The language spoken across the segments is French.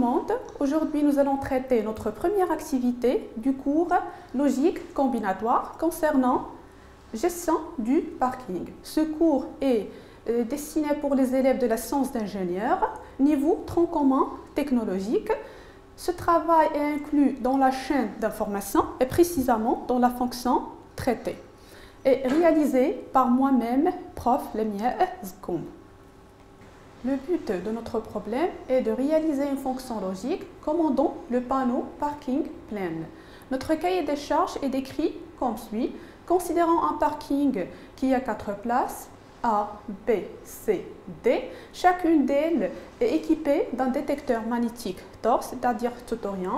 monde. Aujourd'hui, nous allons traiter notre première activité du cours logique combinatoire concernant gestion du parking. Ce cours est destiné pour les élèves de la science d'ingénieur, niveau tronc commun technologique. Ce travail est inclus dans la chaîne d'information et précisément dans la fonction traitée et réalisé par moi-même, prof Lemia Zkoum. Le but de notre problème est de réaliser une fonction logique commandant le panneau Parking Plan. Notre cahier des charges est décrit comme suit. Considérant un parking qui a 4 places, A, B, C, D, chacune d'elles est équipée d'un détecteur magnétique torse, c'est-à-dire tutoriel,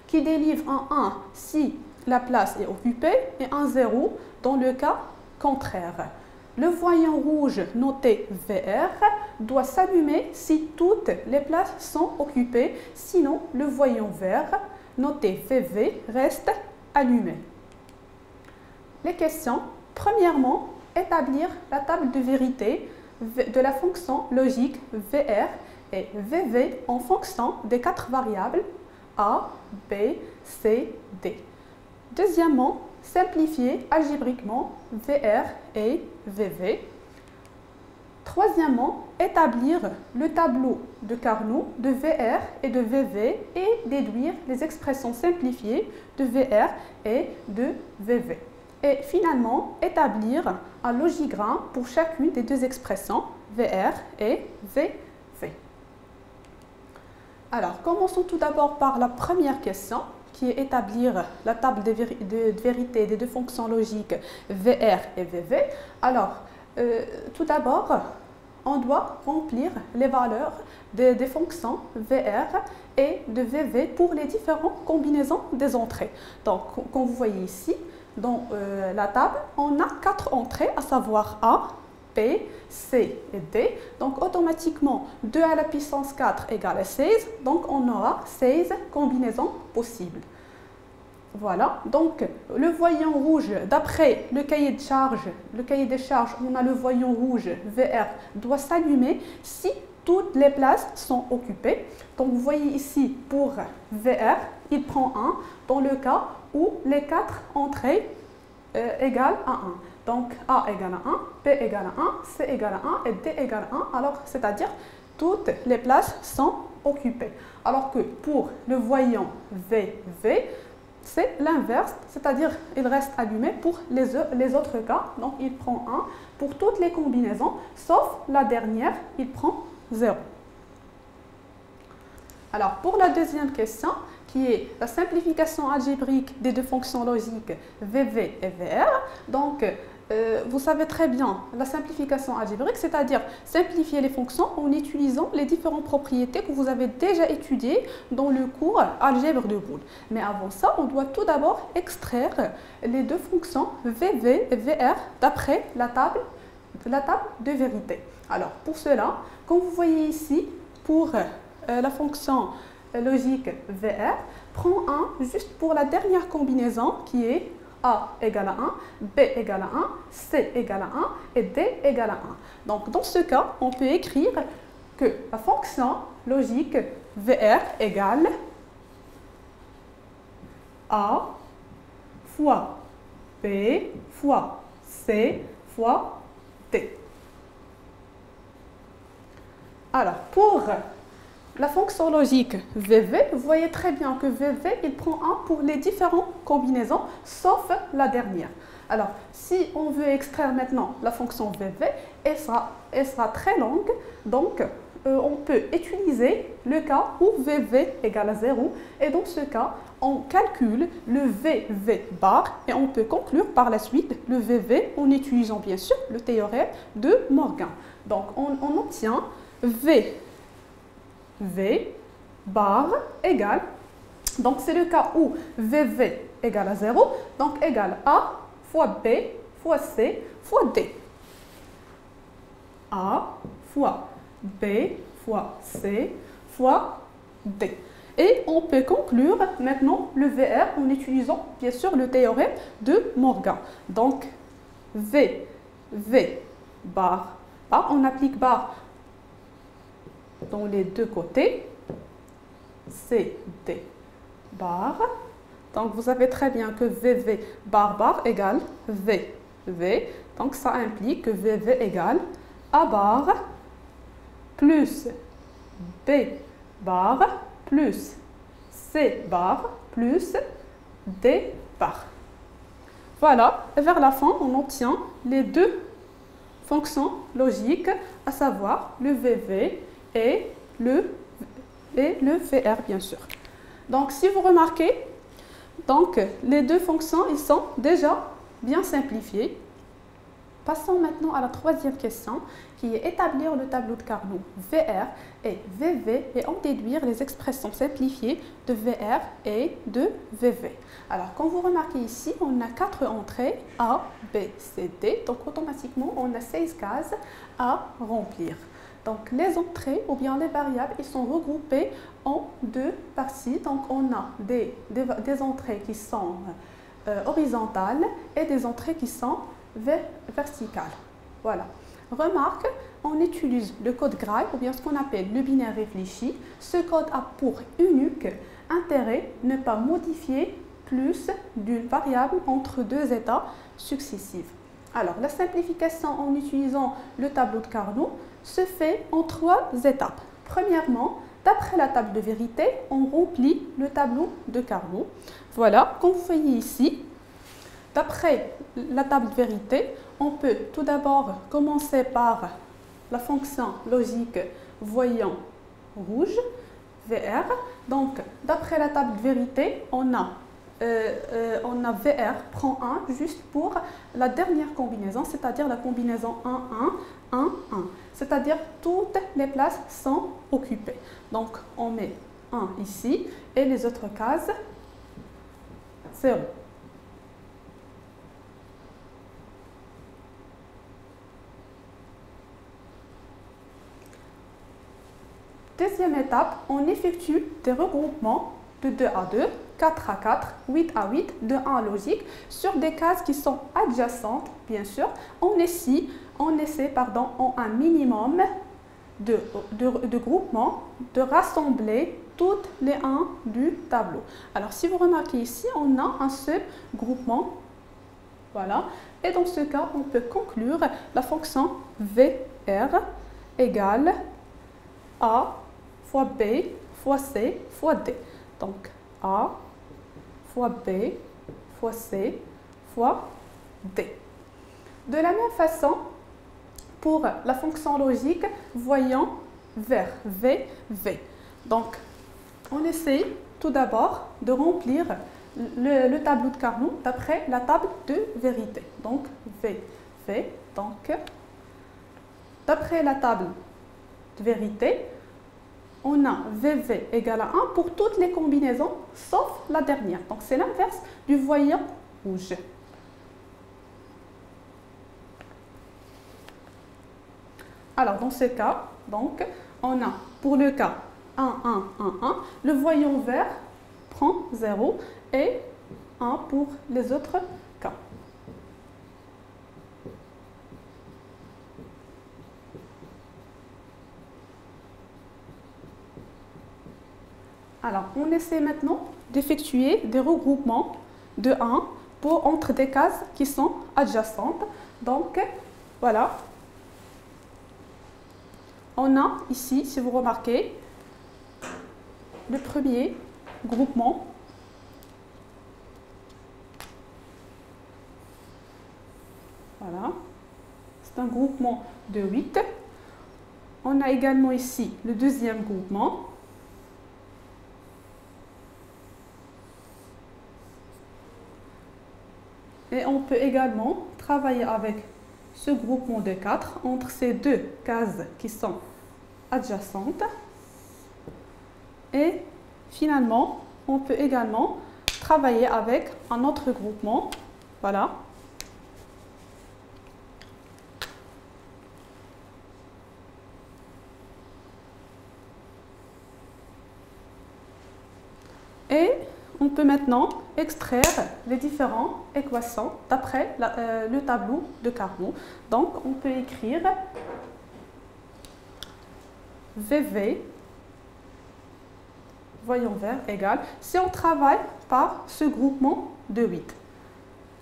qui délivre un 1 si la place est occupée et un 0 dans le cas contraire. Le voyant rouge noté VR doit s'allumer si toutes les places sont occupées, sinon le voyant vert noté VV reste allumé. Les questions. Premièrement, établir la table de vérité de la fonction logique VR et VV en fonction des 4 variables A, B, C, D. Deuxièmement, simplifier algébriquement VR et VV. Troisièmement, établir le tableau de Carnot de VR et de VV et déduire les expressions simplifiées de VR et de VV. Et finalement, établir un logigramme pour chacune des deux expressions VR et VV. Alors, commençons tout d'abord par la première question, qui est établir la table de vérité des deux fonctions logiques VR et VV. Alors, tout d'abord, on doit remplir les valeurs des fonctions VR et de VV pour les différentes combinaisons des entrées. Donc, comme vous voyez ici, dans la table, on a 4 entrées, à savoir A, B, C et D. Donc, automatiquement, 2 à la puissance 4 égale à 16. Donc, on aura 16 combinaisons possibles. Voilà. Donc, le voyant rouge, d'après le cahier de charge, on a le voyant rouge VR doit s'allumer si toutes les places sont occupées. Donc, vous voyez ici, pour VR, il prend 1 dans le cas où les 4 entrées égale à 1. Donc, A égale à 1, B égale à 1, C égale à 1 et D égale à 1. Alors, c'est-à-dire toutes les places sont occupées. Alors que pour le voyant VV, c'est l'inverse, c'est-à-dire il reste allumé pour les autres cas. Donc, il prend 1 pour toutes les combinaisons, sauf la dernière, il prend 0. Alors, pour la deuxième question, qui est la simplification algébrique des deux fonctions logiques VV et VR. Donc, vous savez très bien la simplification algébrique, c'est-à-dire simplifier les fonctions en utilisant les différentes propriétés que vous avez déjà étudiées dans le cours algèbre de Boole. Mais avant ça, on doit tout d'abord extraire les deux fonctions VV et VR d'après la table de vérité. Alors, pour cela, comme vous voyez ici, pour la fonction logique VR, prend 1 juste pour la dernière combinaison qui est A égale à 1, B égale à 1, C égale à 1 et D égale à 1. Donc, dans ce cas, on peut écrire que la fonction logique VR égale A fois B fois C fois D. Alors, pour la fonction logique VV, vous voyez très bien que VV, il prend 1 pour les différentes combinaisons, sauf la dernière. Alors, si on veut extraire maintenant la fonction VV, elle sera très longue, donc on peut utiliser le cas où VV égale à 0, et dans ce cas, on calcule le VV bar, et on peut conclure par la suite le VV en utilisant bien sûr le théorème de Morgan. Donc, on obtient V bar égale, donc c'est le cas où VV égale à 0, donc égale A fois B fois C fois D. A fois B fois C fois D. Et on peut conclure maintenant le VR en utilisant bien sûr le théorème de Morgan. Donc V bar, on applique bar dans les deux côtés, CD bar. Donc vous savez très bien que VV bar égale VV. Donc ça implique que VV égale A bar plus B bar plus C bar plus D bar. Voilà, et vers la fin, on obtient les deux fonctions logiques, à savoir le VV et le VR, bien sûr. Donc, si vous remarquez, donc, les deux fonctions, ils sont déjà bien simplifiées. Passons maintenant à la troisième question, qui est établir le tableau de Carnot VR et VV et en déduire les expressions simplifiées de VR et de VV. Alors, quand vous remarquez ici, on a 4 entrées, A, B, C, D. Donc, automatiquement, on a 16 cases à remplir. Donc, les entrées ou bien les variables, ils sont regroupées en deux parties. Donc, on a des entrées qui sont horizontales et des entrées qui sont verticales. Voilà. Remarque, on utilise le code Gray ou bien ce qu'on appelle le binaire réfléchi. Ce code a pour unique intérêt ne pas modifier plus d'une variable entre deux états successifs. Alors, la simplification en utilisant le tableau de Carnot se fait en 3 étapes. Premièrement, d'après la table de vérité, on remplit le tableau de Carnot. Voilà, comme vous voyez ici, d'après la table de vérité, on peut tout d'abord commencer par la fonction logique voyant rouge, VR. Donc, d'après la table de vérité, on a VR prend 1 juste pour la dernière combinaison, c'est-à-dire la combinaison 1, 1, 1, 1. C'est-à-dire toutes les places sont occupées. Donc, on met 1 ici et les autres cases, 0. Deuxième étape, on effectue des regroupements de 2 à 2, 4 à 4, 8 à 8, de 1 à logique, sur des cases qui sont adjacentes, bien sûr. On essaie en un minimum de groupements, de rassembler toutes les 1 du tableau. Alors, si vous remarquez ici, on a un seul groupement. Voilà. Et dans ce cas, on peut conclure la fonction VR égale A fois B fois C fois D. Donc, A fois B fois C fois D. De la même façon, pour la fonction logique, voyant vers V. Donc, on essaie tout d'abord de remplir le tableau de Carnot d'après la table de vérité. Donc, V. Donc, d'après la table de vérité, on a VV égale à 1 pour toutes les combinaisons, sauf la dernière. Donc, c'est l'inverse du voyant rouge. Alors, dans ce cas, donc, on a pour le cas 1, 1, 1, 1, le voyant vert prend 0 et 1 pour les autres cas. Alors, on essaie maintenant d'effectuer des regroupements de 1 entre des cases qui sont adjacentes. Donc, voilà. On a ici, si vous remarquez, le premier groupement. Voilà. C'est un groupement de 8. On a également ici le deuxième groupement. Et on peut également travailler avec ce groupement de 4 entre ces deux cases qui sont adjacentes. Et finalement, on peut également travailler avec un autre groupement. Voilà. Et on peut maintenant extraire les différentes équations d'après le tableau de Carnot. Donc, on peut écrire VV voyons vert égale, si on travaille par ce groupement de 8.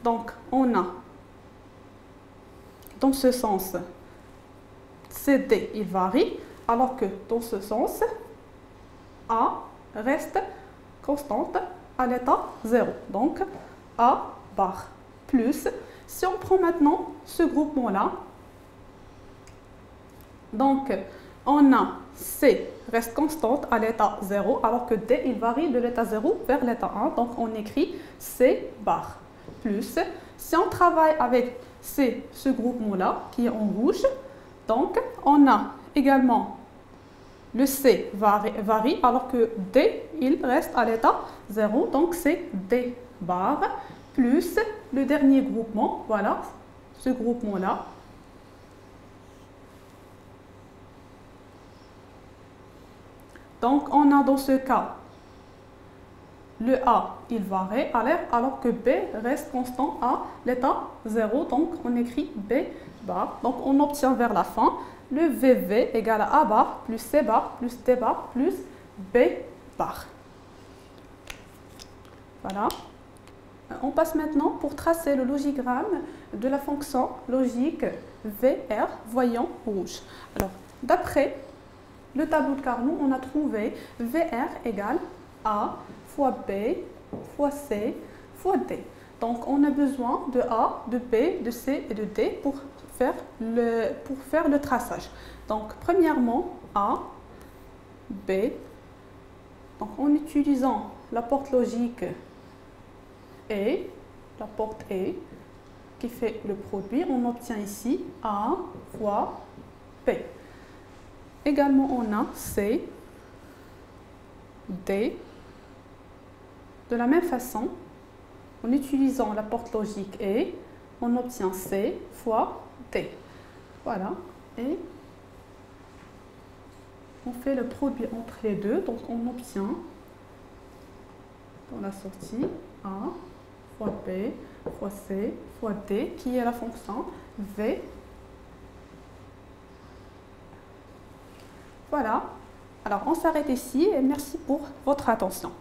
Donc, on a, dans ce sens, CD, il varie, alors que dans ce sens, A reste constante à l'état 0. Donc, A bar plus, si on prend maintenant ce groupement-là, donc on a C reste constante à l'état 0, alors que D, il varie de l'état 0 vers l'état 1. Donc, on écrit C bar plus. Si on travaille avec ce groupement-là, qui est en rouge, donc on a également le C varie, alors que D, il reste à l'état 0. Donc, c'est D bar plus le dernier groupement, voilà, ce groupement-là. Donc, on a dans ce cas, le A, il varie, alors que B reste constant à l'état 0. Donc, on écrit B bar. Donc, on obtient vers la fin le VV égale à A bar plus C bar plus D bar plus B bar. Voilà. On passe maintenant pour tracer le logigramme de la fonction logique VR voyant rouge. Alors, d'après le tableau de Carnot, on a trouvé VR égale A fois B fois C fois D. Donc, on a besoin de A, de B, de C et de D pour faire le traçage. Donc, premièrement, A, B. Donc, en utilisant la porte logique et la porte E qui fait le produit, on obtient ici A fois B. Également, on a C, D. De la même façon, en utilisant la porte logique E, on obtient C fois D. Voilà. Et on fait le produit entre les deux. Donc, on obtient dans la sortie A fois B fois C fois D, qui est la fonction V. Voilà. Alors, on s'arrête ici et merci pour votre attention.